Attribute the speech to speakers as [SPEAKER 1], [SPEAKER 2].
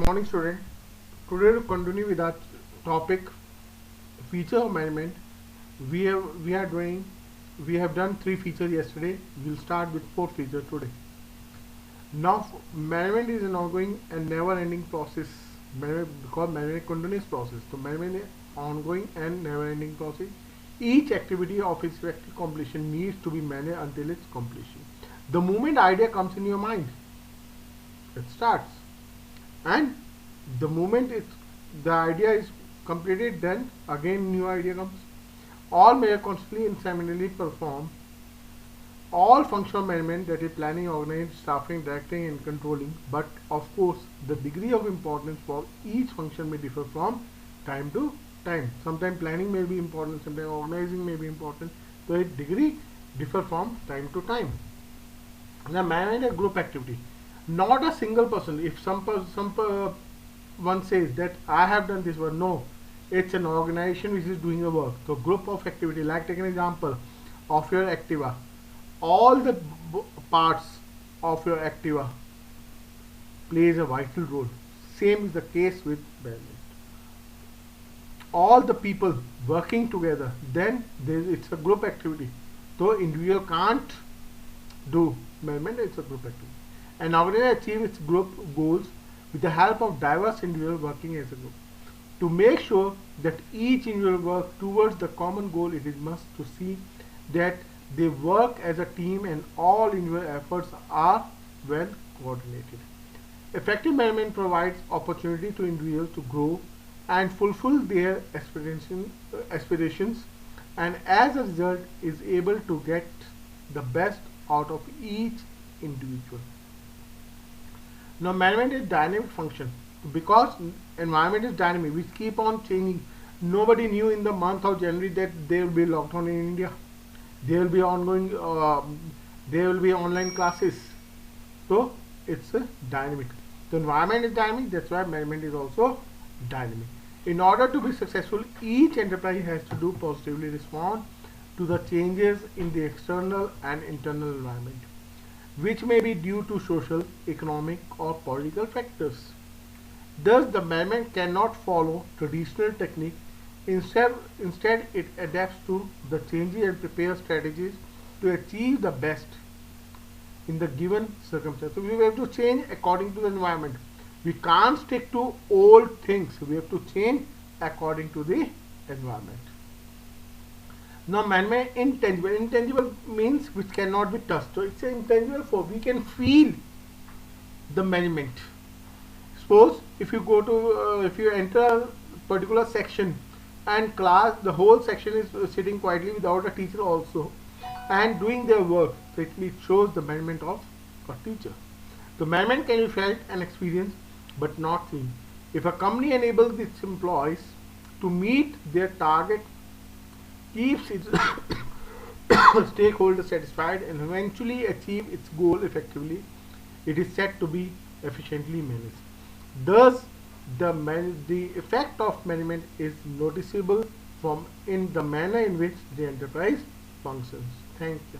[SPEAKER 1] Morning student. Today to continue with our topic feature of management. We have done 3 features yesterday. We'll start with 4th feature today. Now management is an ongoing and never ending process. Because management is continuous process. So management is ongoing and never ending process. Each activity of its respective completion needs to be managed until its completion. The moment idea comes in your mind, it starts, and the moment the idea is completed, then again new idea comes. All may constantly and simultaneously perform all functional management, that is planning, organizing, staffing, directing and controlling, but of course the degree of importance for each function may differ from time to time. Sometimes planning may be important, sometimes organizing may be important, so its degree differ from time to time. Now manage a group activity, not a single person. If one says that I have done this work, no, it's an organization which is doing a work. So group of activity, like take an example of your Activa. All the parts of your Activa plays a vital role. Same is the case with management. All the people working together, then it's a group activity. So individual can't do management, it's a group activity. An organization achieves its group goals with the help of diverse individuals working as a group. To make sure that each individual works towards the common goal, it is must to see that they work as a team and all individual efforts are well coordinated. Effective management provides opportunity to individuals to grow and fulfill their aspirations, and as a result is able to get the best out of each individual. Now management is dynamic function, because environment is dynamic, which keep on changing. Nobody knew in the month of January that there will be lockdown in India. There will be ongoing, there will be online classes. So it's a dynamic. The environment is dynamic, that's why management is also dynamic. In order to be successful, each enterprise has to do positively respond to the changes in the external and internal environment, which may be due to social, economic or political factors. Thus, the management cannot follow traditional technique. Instead, it adapts to the changes and prepares strategies to achieve the best in the given circumstance. So, we have to change according to the environment. We can't stick to old things. We have to change according to the environment. Now management intangible. Intangible means which cannot be touched. So it's intangible, for we can feel the management. Suppose if you go to if you enter a particular section and class, the whole section is sitting quietly without a teacher also and doing their work, so it shows the management of a teacher. The management can be felt and experienced but not seen. If a company enables its employees to meet their target, keeps its stakeholders satisfied and eventually achieve its goal effectively, it is said to be efficiently managed. Thus, the effect of management is noticeable from in the manner in which the enterprise functions. Thank you.